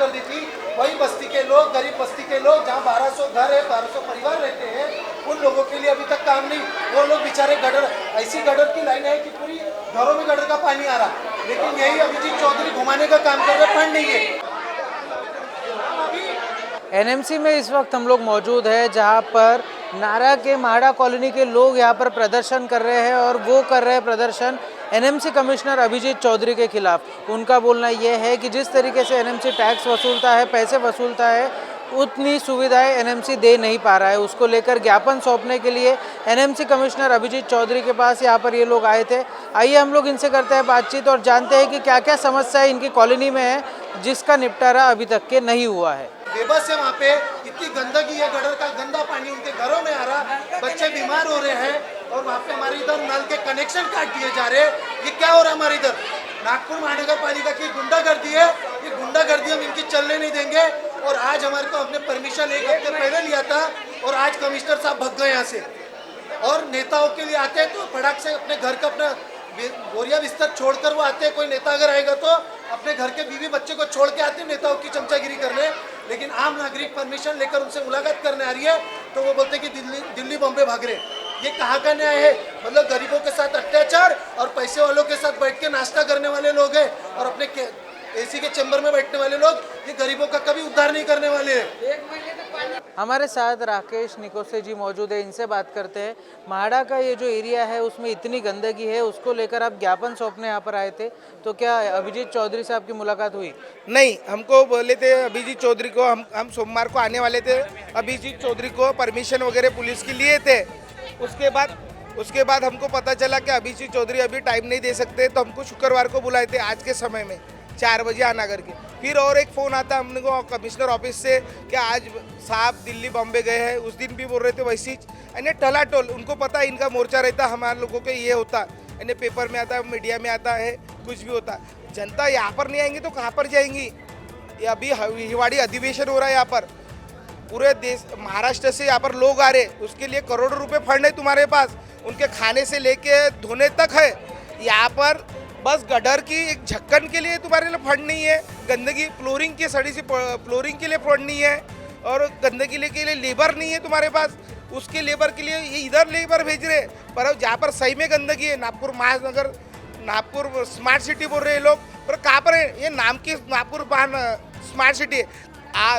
कर दी थी, वही बस्ती के लोग, गरीब बस्ती के लोग, जहाँ 1200 घर है, 1200 परिवार रहते हैं, उन लोगों के लिए अभी तक काम नहीं। वो लोग बेचारे गटर, ऐसी गटर की लाइन है कि पूरी घरों में गटर का पानी आ रहा, लेकिन यही अभिजीत चौधरी घुमाने का काम कर रहे, फंड नहीं है। एनएमसी में इस वक्त हम लोग मौजूद हैं, जहां पर नारा के म्हाडा कॉलोनी के लोग यहां पर प्रदर्शन कर रहे हैं और वो कर रहे हैं प्रदर्शन एनएमसी कमिश्नर अभिजीत चौधरी के खिलाफ। उनका बोलना यह है कि जिस तरीके से एनएमसी टैक्स वसूलता है, पैसे वसूलता है, उतनी सुविधाएं एनएमसी दे नहीं पा रहा है। उसको लेकर ज्ञापन सौंपने के लिए एनएमसी कमिश्नर अभिजीत चौधरी के पास यहाँ पर ये लोग आए थे। आइए हम लोग इनसे करते हैं बातचीत और जानते हैं कि क्या क्या समस्या इनकी कॉलोनी में है, जिसका निपटारा अभी तक के नहीं हुआ है। बेबस है वहाँ पे, इतनी गंदगी है, गटर का गंदा पानी उनके घरों में आ रहा, बच्चे बीमार हो रहे हैं और वहाँ पे हमारे इधर नल के कनेक्शन काट दिए जा रहे हैं। ये क्या हो रहा है हमारे इधर? नागपुर महानगर पालिका की गुंडागर्दी है, ये गुंडागर्दी हम इनकी चलने नहीं देंगे। और आज हमारे को अपने परमिशन एक हफ्ते पहले लिया था और आज कमिश्नर साहब भग गए यहाँ से। और नेताओं के लिए आते हैं तो फटाक से अपने घर का अपना बोरिया बिस्तर छोड़कर वो आते हैं। कोई नेता अगर आएगा तो अपने घर के बीवी बच्चे को छोड़ के आते हैं नेताओं की चमचागिरी करने। लेकिन आम नागरिक परमिशन लेकर उनसे मुलाकात करने आ रही है तो वो बोलते हैं कि दिल्ली बॉम्बे भाग रहे। ये कहाँ का न्याय है? मतलब गरीबों के साथ अत्याचार और पैसे वालों के साथ बैठ के नाश्ता करने वाले लोग हैं और अपने एसी के चैम्बर में बैठने वाले लोग ये गरीबों का कभी उद्धार नहीं करने वाले हैं। हमारे साथ राकेश निकोसे जी मौजूद है, इनसे बात करते हैं। म्हाडा का ये जो एरिया है उसमें इतनी गंदगी है, उसको लेकर आप ज्ञापन सौंपने यहाँ पर आए थे, तो क्या अभिजीत चौधरी से आपकी मुलाकात हुई? नहीं, हमको बोले थे अभिजीत चौधरी को, हम सोमवार को आने वाले थे। अभिजीत चौधरी को परमिशन वगैरह पुलिस की लिए थे। उसके बाद हमको पता चला कि अभिजीत चौधरी अभी टाइम नहीं दे सकते, तो हमको शुक्रवार को बुलाए थे आज के समय में 4 बजे आना करके। फिर और एक फ़ोन आता हमने को कमिश्नर ऑफिस से कि आज साहब दिल्ली बॉम्बे गए हैं। उस दिन भी बोल रहे थे वैसी यानी टलाटोल। उनको पता है इनका मोर्चा रहता, हमारे लोगों के ये होता यानी पेपर में आता है, मीडिया में आता है, कुछ भी होता। जनता यहाँ पर नहीं आएंगी तो कहाँ पर जाएंगी? ये अभी हिवाड़ी अधिवेशन हो रहा है यहाँ पर, पूरे देश महाराष्ट्र से यहाँ पर लोग आ रहे, उसके लिए करोड़ों रुपए फंड है तुम्हारे पास, उनके खाने से लेके धोने तक है। यहाँ पर बस गटर की एक झक्कन के लिए तुम्हारे लिए फंड नहीं है, गंदगी फ्लोरिंग की सड़ी सी फ्लोरिंग के लिए फंड नहीं है, और गंदगी के लिए लेबर नहीं है तुम्हारे पास। उसके लेबर के लिए ये इधर लेबर भेज रहे, पर जहाँ पर सही में गंदगी है, नागपुर महानगर, नागपुर स्मार्ट सिटी बोल रहे हैं लोग, पर कहाँ पर है? ये नाम की नागपुर स्मार्ट सिटी है।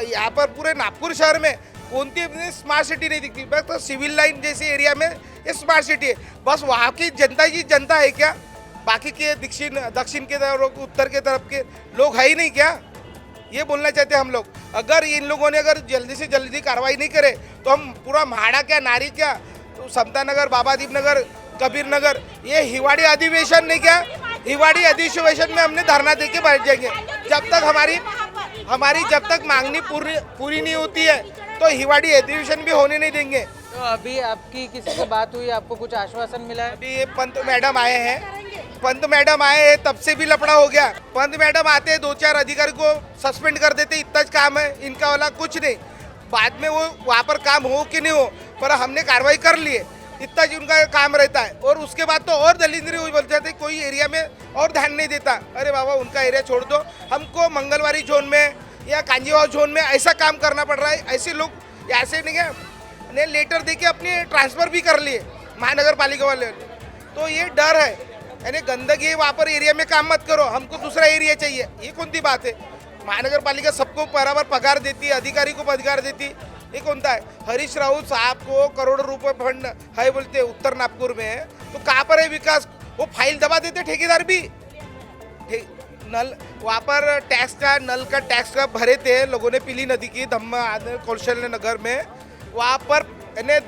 यहाँ पर पूरे नागपुर शहर में कोणती स्मार्ट सिटी नहीं दिखती, बस तो सिविल लाइन जैसे एरिया में ये स्मार्ट सिटी है। बस वहाँ की जनता है क्या? बाकी के दक्षिण के तरफ, उत्तर के तरफ के लोग है ही नहीं क्या? ये बोलना चाहते हैं हम लोग। अगर इन लोगों ने अगर जल्दी से जल्दी कार्रवाई नहीं करे तो हम पूरा म्हाडा क्या, नारी क्या, तो समता नगर, बाबादीप नगर, कबीर नगर, ये हिवाड़ी अधिवेशन नहीं क्या, हिवाड़ी अधिवेशन में हमने धरना देके बैठ जाएंगे। जब तक मांगनी पूरी नहीं होती है तो हिवाड़ी अधिवेशन भी होने नहीं देंगे। तो अभी आपकी किसी से बात हुई, आपको कुछ आश्वासन मिला है? अभी ये पंत मैडम आए हैं, तब से भी लफड़ा हो गया। पंत मैडम आते हैं, 2-4 अधिकारी को सस्पेंड कर देते, इतना काम है इनका वाला, कुछ नहीं। बाद में वो वहाँ पर काम हो कि नहीं हो, पर हमने कार्रवाई कर लिए, इतना जी उनका काम रहता है। और उसके बाद तो और दलिंद्री हुई बोल जाते, कोई एरिया में और ध्यान नहीं देता। अरे बाबा उनका एरिया छोड़ दो, हमको मंगलवारी जोन में या कांजीवाव जोन में ऐसा काम करना पड़ रहा है। ऐसे लोग ऐसे नहीं है, ने लेटर देके अपने ट्रांसफ़र भी कर लिए महानगर पालिका वाले। तो ये डर है, यानी गंदगी वहाँ पर एरिया में काम मत करो, हमको दूसरा एरिया चाहिए। ये कौन सी बात है? महानगर पालिका सबको बराबर पगार देती है, अधिकारी को पगार देती, ये कौन सा है? हरीश रावत साहब को करोड़ों रुपए फंड है बोलते उत्तर नागपुर में, तो कहाँ पर है विकास? वो फाइल दबा देते ठेकेदार भी। नल वहाँ पर टैक्स का, नल का टैक्स का भरे थे लोगों ने, पीली नदी की धम्मा कौशल्य नगर में, वहाँ पर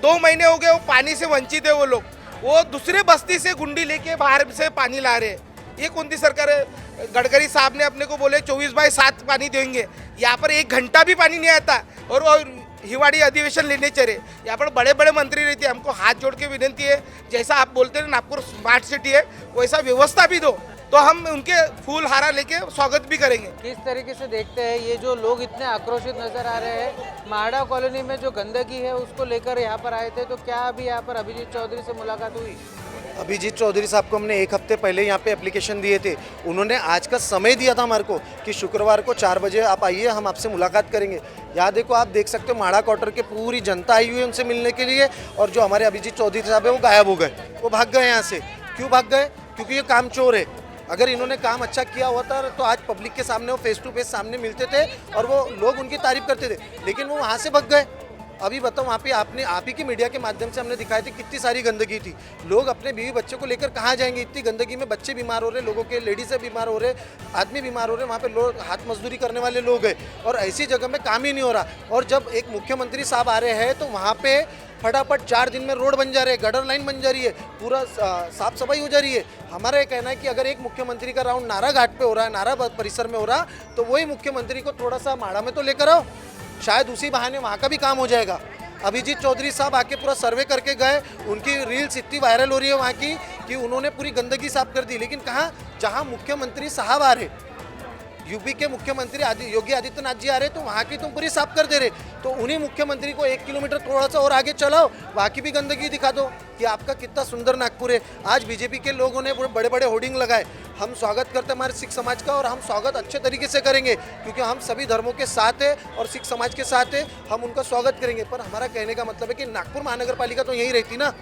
2 महीने हो गए वो पानी से वंचित है। वो लोग वो दूसरे बस्ती से गुंडी लेके बाहर से पानी ला रहे। ये कौन सी सरकार है? गडकरी साहब ने अपने को बोले 24/7 पानी देंगे, यहाँ पर 1 घंटा भी पानी नहीं आता। और हिवाड़ी अधिवेशन लेने चले, यहाँ पर बड़े बड़े मंत्री रहते हैं। हमको हाथ जोड़ के विनती है, जैसा आप बोलते हैं नागपुर स्मार्ट सिटी है, वैसा व्यवस्था भी दो, तो हम उनके फूल हारा लेके स्वागत भी करेंगे। किस तरीके से देखते हैं ये जो लोग इतने आक्रोशित नजर आ रहे हैं? म्हाडा कॉलोनी में जो गंदगी है उसको लेकर यहाँ पर आए थे, तो क्या अभी यहाँ पर अभिजीत चौधरी से मुलाकात हुई? अभिजीत चौधरी साहब को हमने 1 हफ्ते पहले यहाँ पे एप्लीकेशन दिए थे। उन्होंने आज का समय दिया था हमारे को कि शुक्रवार को 4 बजे आप आइए, हम आपसे मुलाकात करेंगे। यहाँ देखो, आप देख सकते हो माड़ा क्वार्टर के पूरी जनता आई हुई है उनसे मिलने के लिए, और जो हमारे अभिजीत चौधरी साहब है वो गायब हो गए, वो भाग गए यहाँ से। क्यों भाग गए? क्योंकि ये काम चोर है। अगर इन्होंने काम अच्छा किया होता तो आज पब्लिक के सामने वो फेस टू फेस सामने मिलते थे और वो लोग उनकी तारीफ करते थे, लेकिन वो वहाँ से भाग गए। अभी बताओ, वहाँ पे आप ही की मीडिया के माध्यम से हमने दिखाई थी कितनी सारी गंदगी थी। लोग अपने बीवी बच्चों को लेकर कहाँ जाएंगे? इतनी गंदगी में बच्चे बीमार हो रहे, लोगों के लेडीज़ बीमार हो रहे, आदमी बीमार हो रहे, वहाँ पे लोग हाथ मजदूरी करने वाले लोग हैं और ऐसी जगह में काम ही नहीं हो रहा। और जब एक मुख्यमंत्री साहब आ रहे हैं तो वहाँ पे फटाफट 4 दिन में रोड बन जा रहे हैं, गटर लाइन बन जा रही है, पूरा साफ सफाई हो जा रही है। हमारा ये कहना है कि अगर एक मुख्यमंत्री का राउंड नारा घाट पे हो रहा है, नारा परिसर में हो रहा, तो वही मुख्यमंत्री को थोड़ा सा माड़ा में तो लेकर आओ, शायद उसी बहाने वहाँ का भी काम हो जाएगा। अभिजीत चौधरी साहब आके पूरा सर्वे करके गए, उनकी रील्स इतनी वायरल हो रही है वहाँ की कि उन्होंने पूरी गंदगी साफ कर दी। लेकिन कहाँ, जहाँ मुख्यमंत्री साहब आ रहे, यूपी के मुख्यमंत्री योगी आदित्यनाथ जी आ रहे, तो वहाँ की तुम पूरी साफ कर दे रहे। तो उन्हीं मुख्यमंत्री को 1 किलोमीटर थोड़ा सा और आगे चलाओ, वहाँ की भी गंदगी दिखा दो कि आपका कितना सुंदर नागपुर है। आज बीजेपी के लोगों ने बड़े बड़े होर्डिंग लगाए। हम स्वागत करते हैं हमारे सिख समाज का, और हम स्वागत अच्छे तरीके से करेंगे क्योंकि हम सभी धर्मों के साथ है और सिख समाज के साथ है, हम उनका स्वागत करेंगे। पर हमारा कहने का मतलब है कि नागपुर महानगर पालिका तो यहीं रहती ना,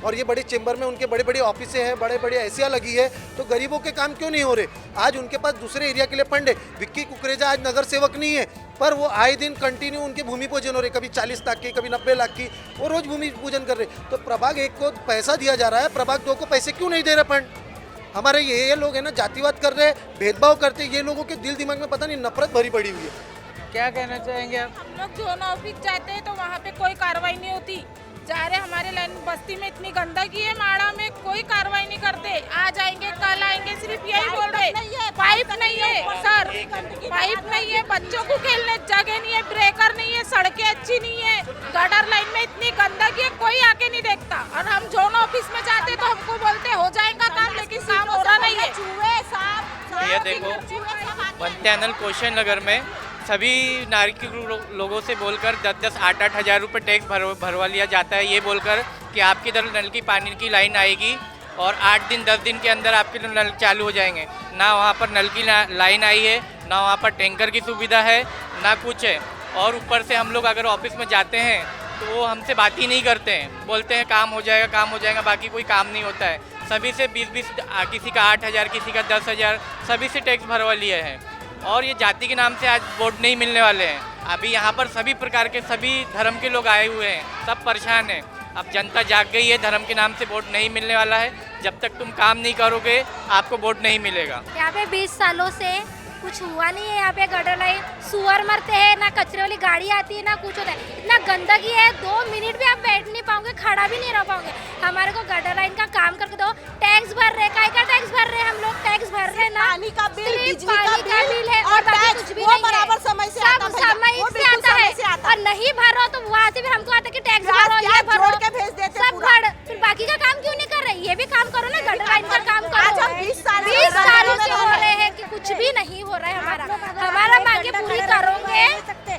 और ये बड़े चेंबर में उनके बड़े बड़े ऑफिसें हैं, बड़े बड़े एसिया लगी है, तो गरीबों के काम क्यों नहीं हो रहे? आज उनके पास दूसरे एरिया के लिए फंड है। विक्की कुकरेजा आज नगर सेवक नहीं है, पर वो आए दिन कंटिन्यू उनके भूमि पूजन हो रहे, कभी 40 लाख की, कभी 90 लाख की, वो रोज भूमि पूजन कर रहे। तो प्रभाग 1 को पैसा दिया जा रहा है, प्रभाग 2 को पैसे क्यों नहीं दे रहे फंड? हमारे ये लोग है ना, जातिवाद कर रहे, भेदभाव करते, ये लोगों के दिल दिमाग में पता नहीं नफरत भरी पड़ी हुई है। क्या कहना चाहेंगे आप? हम लोग जोन ऑफिस जाते हैं तो वहाँ पे कोई कार्रवाई नहीं होती। जा रहे हमारे लाइन बस्ती में इतनी गंदगी है, माड़ा में कोई कार्रवाई नहीं करते। आ जाएंगे, कल आएंगे, सिर्फ यही बोल रहे, पाइप नहीं है सर, पाइप नहीं है, बच्चों को खेलने जगह नहीं है, ब्रेकर नहीं है, सड़कें अच्छी नहीं है, गटर लाइन में इतनी गंदगी है, कोई आके नहीं देखता। और हम जोन ऑफिस में जाते तो हमको बोलते हो जाएगा काम, लेकिन काम हो रहा नहीं है। ये देखो, पंत्यानल कौशन नगर में सभी नागरिक लोगों से बोलकर 10-10, 8-8 हज़ार रुपये टैक्स भरवा लिया जाता है, ये बोलकर कि आपकी इधर नल की पानी की लाइन आएगी और 8 दिन 10 दिन के अंदर आपके नल चालू हो जाएंगे। ना वहाँ पर नल की लाइन आई है, ना वहाँ पर टैंकर की सुविधा है, ना कुछ है। और ऊपर से हम लोग अगर ऑफिस में जाते हैं तो वो हमसे बात ही नहीं करते हैं, बोलते हैं काम हो जाएगा, काम हो जाएगा, बाकी कोई काम नहीं होता है। सभी से 20-20, किसी का 8,000, किसी का 10,000, सभी से टैक्स भरवा लिए हैं। और ये जाति के नाम से आज वोट नहीं मिलने वाले हैं। अभी यहाँ पर सभी प्रकार के सभी धर्म के लोग आए हुए हैं, सब परेशान हैं। अब जनता जाग गई है, धर्म के नाम से वोट नहीं मिलने वाला है। जब तक तुम काम नहीं करोगे आपको वोट नहीं मिलेगा। यहाँ पे 20 सालों से कुछ हुआ नहीं है। यहाँ पे गटर लाइन, सुअर मरते हैं, ना कचरे वाली गाड़ी आती है, ना कुछ होता है। इतना गंदगी है, 2 मिनट भी आप बैठ नहीं पाओगे, खड़ा भी नहीं रह पाओगे। हमारे को गटर लाइन का काम करके दो। टैक्स भर रहे, काय का टैक्स भर रहे हम लोग, टैक्स भर रहे ना, पानी का बिल, बिजली पानी का बिल है और बाकी कुछ भी वो नहीं बराबर है। समय से सब आता भैया, समय वो से बिल्कुल आता समय है। से आता। और नहीं भरो तो वहाँ से फिर हमको आता है कि टैक्स रात भरो, ये रात भरो, जोड़ के भेज देते सब पूरा। भर। फिर बाकी का काम क्यों नहीं कर रहे? ये भी काम करो ना, गटर लाइन का काम आज करो। हम 20 साल से 20 सालों से गटर हो लाइन रहे हैं कि कुछ भी नहीं हो रहा है। हमारा मांगे पूरी करोगे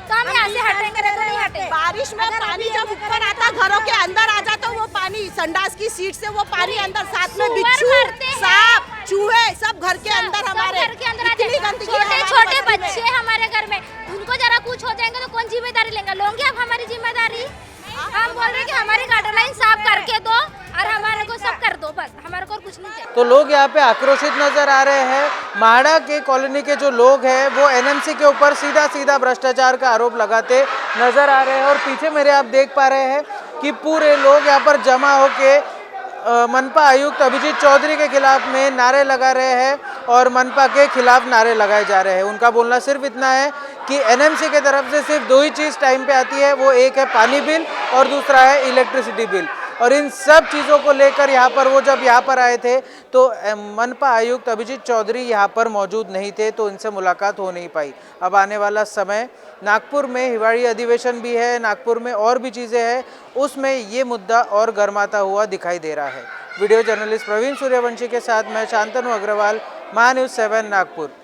तो हम यहाँ से हटेंगे, नहीं तो नहीं हटेंगे। बारिश में पानी जब ऊपर आता, घरों के अंदर आ जाता, वो पानी संडास की सीट से वो पानी अंदर, साथ में सुअर बिच्छू, मरते हैं। सांप, चूहे सब घर के अंदर सब हमारे। घर के अंदर आते इतनी हैं। गंदगी है छोटे हमारे छोटे बस्ती में। बच्चे हैं हमारे घर में, उनको जरा कुछ हो जाएंगे तो कौन जिम्मेदारी लेंगे? लोगे आप हमारी जिम्मेदारी? हम बोल रहे हैं कि हमारी गटर लाइन साफ करके दो और हमारे को सब कर दो, बस हमारे को और कुछ नहीं चाहिए। तो लोग यहाँ पे आक्रोशित नजर आ रहे हैं। माड़ा के कॉलोनी के जो लोग हैं वो एनएमसी के ऊपर सीधा सीधा भ्रष्टाचार का आरोप लगाते नजर आ रहे हैं। और पीछे मेरे आप देख पा रहे हैं कि पूरे लोग यहाँ पर जमा होके मनपा आयुक्त अभिजीत चौधरी के खिलाफ में नारे लगा रहे हैं और मनपा के खिलाफ नारे लगाए जा रहे हैं। उनका बोलना सिर्फ इतना है कि एनएमसी के तरफ से सिर्फ 2 ही चीज़ टाइम पे आती है, वो एक है पानी बिल और दूसरा है इलेक्ट्रिसिटी बिल। और इन सब चीज़ों को लेकर यहाँ पर वो जब यहाँ पर आए थे तो मनपा आयुक्त अभिजीत चौधरी यहाँ पर मौजूद नहीं थे, तो इनसे मुलाकात हो नहीं पाई। अब आने वाला समय, नागपुर में हिवाड़ी अधिवेशन भी है, नागपुर में और भी चीज़ें हैं, उसमें ये मुद्दा और गर्माता हुआ दिखाई दे रहा है। वीडियो जर्नलिस्ट प्रवीण सूर्यवंशी के साथ मैं शांतनु अग्रवाल, महान्यूज़ 7 नागपुर।